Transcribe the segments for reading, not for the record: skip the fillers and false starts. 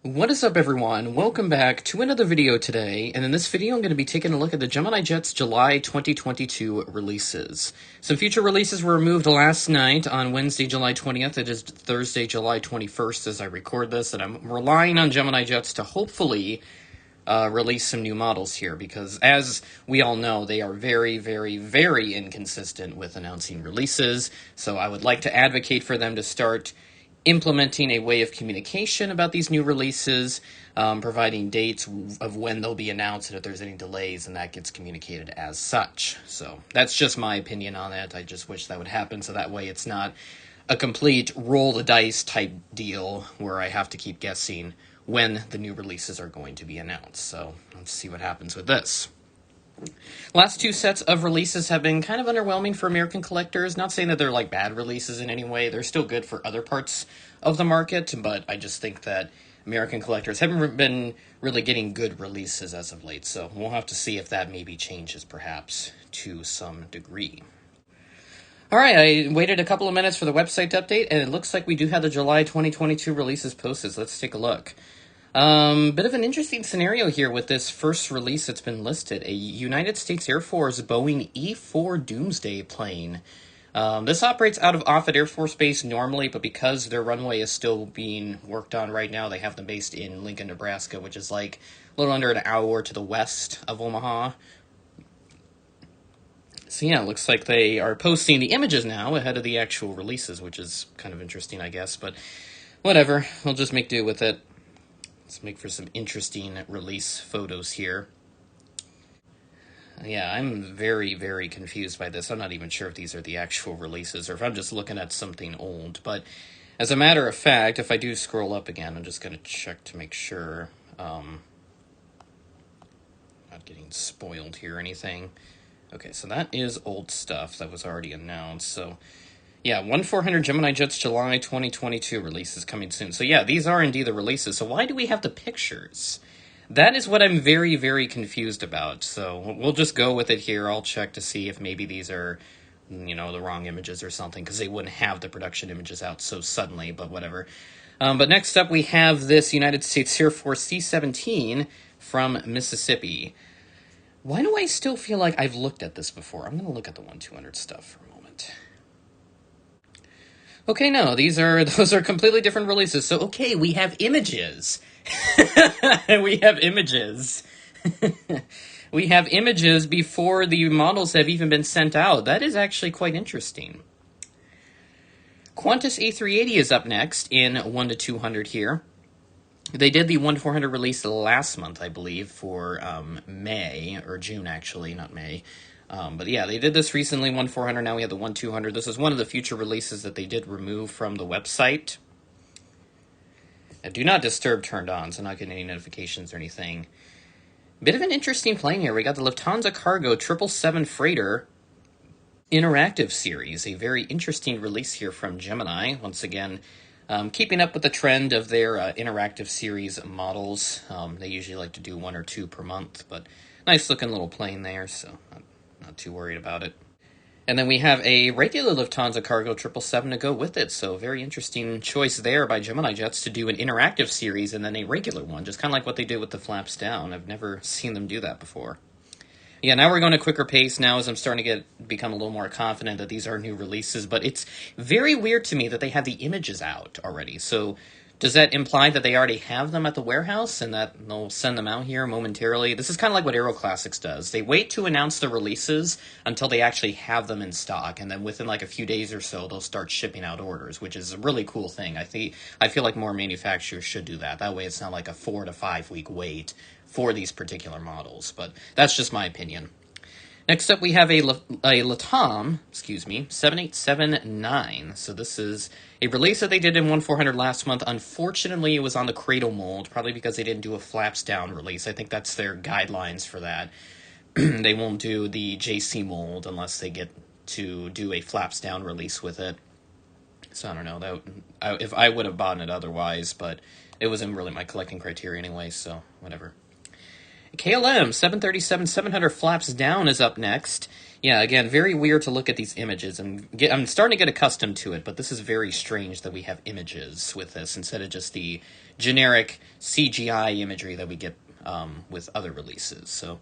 What is up, everyone? Welcome back to another video today, and in this video I'm going to be taking a look at the Gemini Jets July 2022 releases. Some future releases were removed last night on Wednesday, July 20th. It is Thursday, July 21st as I record this, and I'm relying on Gemini Jets to hopefully release some new models here, because as we all know, they are very, very, very inconsistent with announcing releases, so I would like to advocate for them to start implementing a way of communication about these new releases, providing dates of when they'll be announced, and if there's any delays, and that gets communicated as such. So that's just my opinion on it. I just wish that would happen, so that way it's not a complete roll the dice type deal where I have to keep guessing when the new releases are going to be announced. So let's see what happens with this. Last two sets of releases have been kind of underwhelming for American collectors. Not saying that they're like bad releases in any way. They're still good for other parts of the market, but I just think that American collectors haven't been really getting good releases as of late. So we'll have to see if that maybe changes perhaps to some degree. Alright, I waited a couple of minutes for the website to update, and it looks like we do have the July 2022 releases posted. So let's take a look. Bit of an interesting scenario here with this first release that's been listed. A United States Air Force Boeing E-4 Doomsday plane. This operates out of Offutt Air Force Base normally, but because their runway is still being worked on right now, they have them based in Lincoln, Nebraska, which is like a little under an hour to the west of Omaha. So yeah, it looks like they are posting the images now ahead of the actual releases, which is kind of interesting, I guess, but whatever. We'll just make do with it. Let's make for some interesting release photos here. Yeah, I'm very, very confused by this. I'm not even sure if these are the actual releases or if I'm just looking at something old. But as a matter of fact, if I do scroll up again, I'm just going to check to make sure not getting spoiled here or anything. Okay, so that is old stuff that was already announced. So yeah, 1400 Gemini Jets July 2022 release is coming soon. So yeah, these are indeed the releases. So why do we have the pictures? That is what I'm very, very confused about. So we'll just go with it here. I'll check to see if maybe these are, the wrong images or something, because they wouldn't have the production images out so suddenly, but whatever. But next up, we have this United States Air Force C-17 from Mississippi. Why do I still feel like I've looked at this before? I'm going to look at the 1-200 stuff for a moment. Okay, no, those are completely different releases. So, okay, we have images. We have images. We have images before the models have even been sent out. That is actually quite interesting. Qantas A380 is up next in 1-200 here. They did the 1-400 release last month, I believe, for May, or June actually, not May. But yeah, they did this recently, 1-400, now we have the 1-200. This is one of the future releases that they did remove from the website. Do not disturb turned on, so not getting any notifications or anything. Bit of an interesting plane here. We got the Lufthansa Cargo 777 Freighter Interactive Series. A very interesting release here from Gemini. Once again, keeping up with the trend of their interactive series models. They usually like to do 1 or 2 per month, but nice looking little plane there, so not too worried about it. And then we have a regular Lufthansa Cargo 777 to go with it, so very interesting choice there by Gemini Jets to do an interactive series and then a regular one, just kind of like what they did with the flaps down. I've never seen them do that before. Yeah, now we're going to quicker pace now as I'm starting to become a little more confident that these are new releases, but it's very weird to me that they have the images out already. So does that imply that they already have them at the warehouse and that they'll send them out here momentarily? This is kind of like what Aero Classics does. They wait to announce the releases until they actually have them in stock, and then within like a few days or so, they'll start shipping out orders, which is a really cool thing. I feel like more manufacturers should do that. That way it's not like a 4 to 5 week wait for these particular models, but that's just my opinion. Next up, we have a Latam, 7879. So this is a release that they did in 1-400 last month. Unfortunately, it was on the cradle mold, probably because they didn't do a flaps down release. I think that's their guidelines for that. They won't do the JC mold unless they get to do a flaps down release with it. So I don't know, if I would have bought it otherwise, but it wasn't really my collecting criteria anyway, so whatever. KLM 737-700 flaps down is up next. Yeah, again, very weird to look at these images. I'm starting to get accustomed to it, but this is very strange that we have images with this instead of just the generic CGI imagery that we get with other releases. So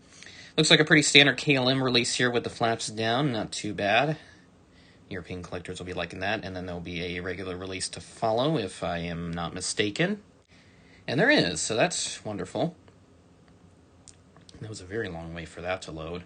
looks like a pretty standard KLM release here with the flaps down, not too bad. European collectors will be liking that, and then there'll be a regular release to follow if I am not mistaken. And there is, so that's wonderful. That was a very long way for that to load.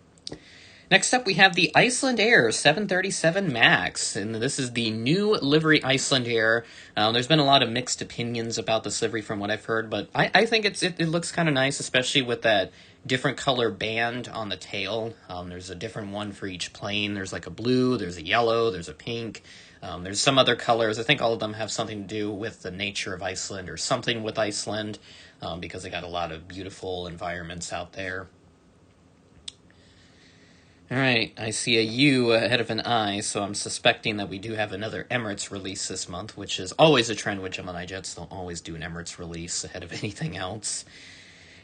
Next up, we have the Iceland Air 737 MAX, and this is the new livery Iceland Air. There's been a lot of mixed opinions about this livery from what I've heard, but I think it looks kind of nice, especially with that different color band on the tail. There's a different one for each plane. There's like a blue, there's a yellow, there's a pink, there's some other colors. I think all of them have something to do with the nature of Iceland or something with Iceland, because they got a lot of beautiful environments out there. All right, I see a U ahead of an I, so I'm suspecting that we do have another Emirates release this month, which is always a trend with Gemini Jets. They'll always do an Emirates release ahead of anything else.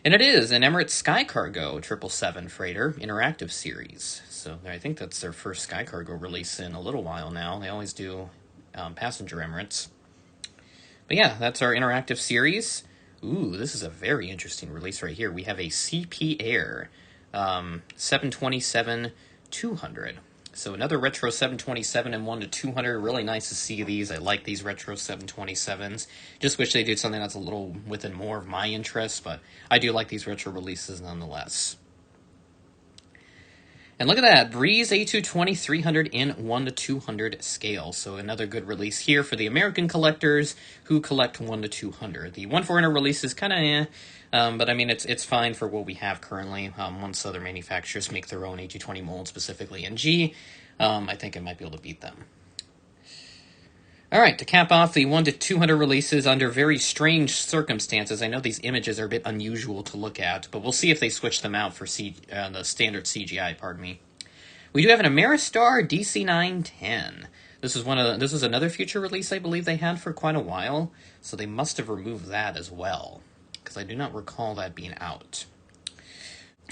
And it is an Emirates Sky Cargo 777 freighter interactive series. So I think that's their first Sky Cargo release in a little while now. They always do passenger Emirates. But yeah, that's our interactive series. Ooh, this is a very interesting release right here. We have a CP Air 727-200. So another retro 727 and 1-200. Really nice to see these. I like these retro 727s. Just wish they did something that's a little within more of my interest, but I do like these retro releases nonetheless. And look at that, Breeze A220 300 in 1-200 scale. So another good release here for the American collectors who collect 1-200. The 1-400 release is kind of but I mean it's fine for what we have currently. Once other manufacturers make their own A220 mold, specifically in G, I think I might be able to beat them. All right, to cap off the 1-200 releases under very strange circumstances. I know these images are a bit unusual to look at, but we'll see if they switch them out for the standard CGI, pardon me. We do have an Ameristar Dc910. This is another future release I believe they had for quite a while, so they must have removed that as well, because I do not recall that being out.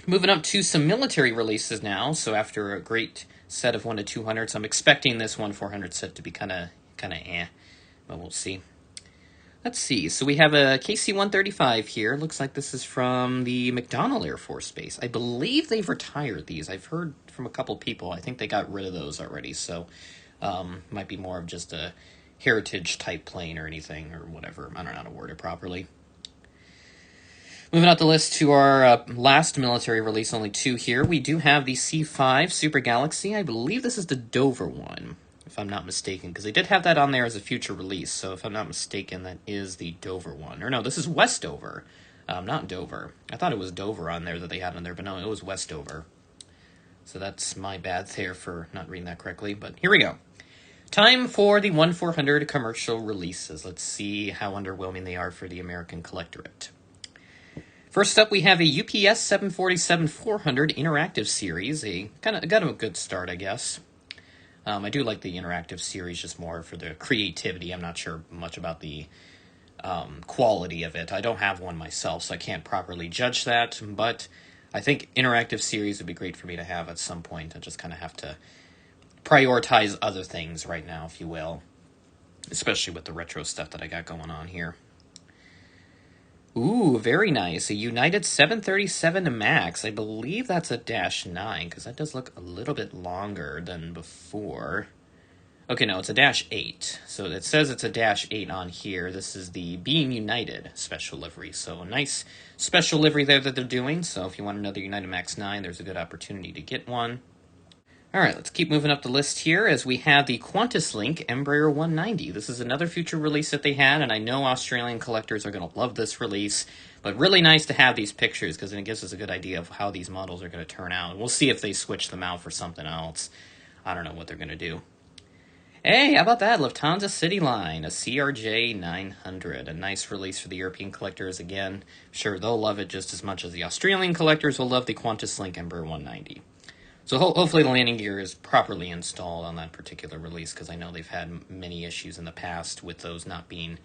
Moving up to some military releases now, so after a great set of 1-200s, I'm expecting this 1-400 set to be kind of but we'll see. Let's see, so we have a KC-135 here. Looks like this is from the McDonnell Air Force Base. I believe they've retired these. I've heard from a couple people. I think they got rid of those already, so might be more of just a heritage type plane or anything or whatever. I don't know how to word it properly. Moving out the list to our last military release, only two here. We do have the C5 Super Galaxy. I believe this is the Dover one, if I'm not mistaken, because they did have that on there as a future release. So if I'm not mistaken, that is the Dover one. Or no, this is Westover, not Dover. I thought it was Dover on there that they had on there, but no, it was Westover. So that's my bad there for not reading that correctly, but here we go. Time for the 1-400 commercial releases. Let's see how underwhelming they are for the American collectorate. First up, we have a UPS 747-400 interactive series. Got a good start, I guess. I do like the interactive series just more for the creativity. I'm not sure much about the quality of it. I don't have one myself, so I can't properly judge that, but I think interactive series would be great for me to have at some point. I just kind of have to prioritize other things right now, if you will, especially with the retro stuff that I got going on here. Ooh, very nice. A United 737 MAX. I believe that's a -9, because that does look a little bit longer than before. Okay, no, it's a -8. So it says it's a -8 on here. This is the Being United special livery. So a nice special livery there that they're doing. So if you want another United MAX 9, there's a good opportunity to get one. All right, let's keep moving up the list here as we have the Qantas Link Embraer 190. This is another future release that they had, and I know Australian collectors are going to love this release, but really nice to have these pictures because then it gives us a good idea of how these models are going to turn out. We'll see if they switch them out for something else. I don't know what they're going to do. Hey, how about that? Lufthansa City Line, a CRJ 900. A nice release for the European collectors. Again, I'm sure they'll love it just as much as the Australian collectors will love the Qantas Link Embraer 190. So hopefully the landing gear is properly installed on that particular release, because I know they've had many issues in the past with those not being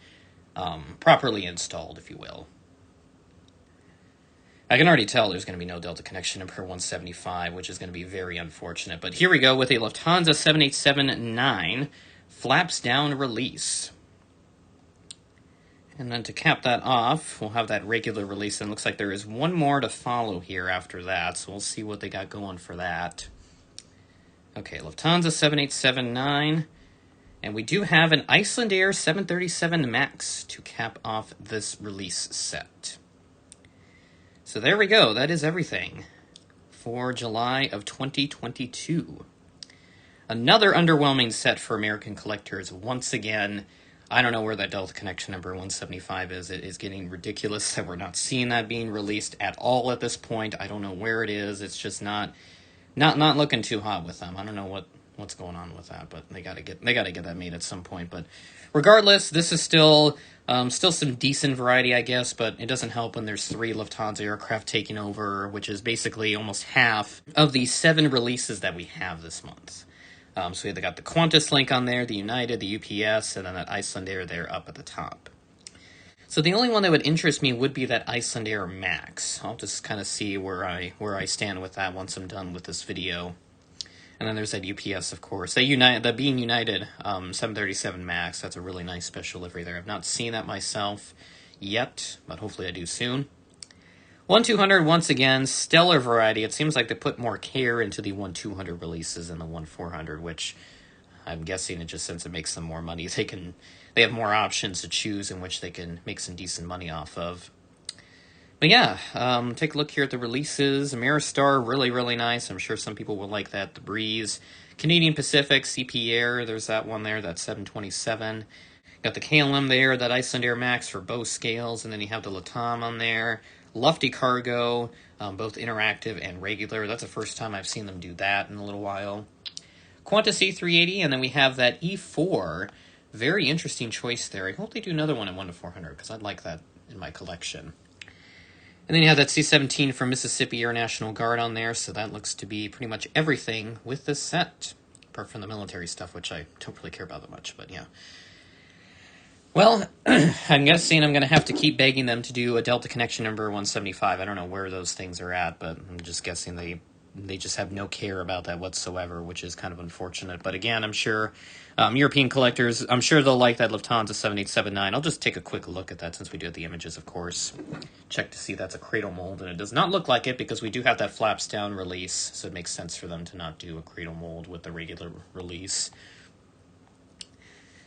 properly installed, if you will. I can already tell there's going to be no Delta connection in Embraer 175, which is going to be very unfortunate. But here we go with a Lufthansa 787-9 flaps down release. And then to cap that off, we'll have that regular release, and it looks like there is one more to follow here after that, so we'll see what they got going for that. Okay, Lufthansa 7879, and we do have an Iceland Air 737 MAX to cap off this release set. So there we go, that is everything for July of 2022. Another underwhelming set for American collectors once again. I don't know where that Delta Connection number 175 is. It is getting ridiculous that we're not seeing that being released at all at this point. I don't know where it is. It's just not looking too hot with them. I don't know what's going on with that, but they gotta get that made at some point. But regardless, this is still some decent variety, I guess. But it doesn't help when there's 3 Lufthansa aircraft taking over, which is basically almost half of the 7 releases that we have this month. So they got the Qantas link on there, the United, the UPS, and then that Iceland Air there up at the top. So the only one that would interest me would be that Iceland Air MAX. I'll just kind of see where I stand with that once I'm done with this video. And then there's that UPS, of course. The Being United 737 MAX, that's a really nice special livery there. I've not seen that myself yet, but hopefully I do soon. 1-200, once again, stellar variety. It seems like they put more care into the 1-200 releases than the 1-400, which I'm guessing it just since it makes them more money. They have more options to choose in which they can make some decent money off of. But yeah, take a look here at the releases. Ameristar, really, really nice. I'm sure some people will like that. The Breeze. Canadian Pacific, CP Air, there's that one there, that 727. Got the KLM there, that Iceland Air MAX for both scales, and then you have the Latam on there. Lofty Cargo, both interactive and regular. That's the first time I've seen them do that in a little while. Qantas E380, and then we have that E4. Very interesting choice there. I hope they do another one at 1-400, because I'd like that in my collection. And then you have that C-17 from Mississippi Air National Guard on there, so that looks to be pretty much everything with this set, apart from the military stuff, which I don't really care about that much, but yeah. Well, I'm guessing I'm going to have to keep begging them to do a Delta Connection number 175. I don't know where those things are at, but I'm just guessing they just have no care about that whatsoever, which is kind of unfortunate. But again, I'm sure European collectors, I'm sure they'll like that Lufthansa 7879. I'll just take a quick look at that since we do have the images, of course. Check to see that's a cradle mold, and it does not look like it because we do have that flaps down release, so it makes sense for them to not do a cradle mold with the regular release.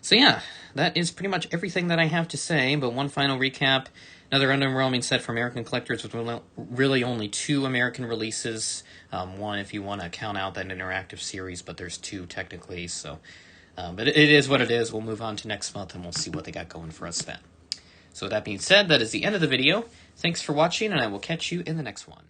So yeah, that is pretty much everything that I have to say, but one final recap. Another underwhelming set for American collectors with really only 2 American releases. One if you want to count out that interactive series, but there's 2 technically, so... but it is what it is. We'll move on to next month, and we'll see what they got going for us then. So with that being said, that is the end of the video. Thanks for watching, and I will catch you in the next one.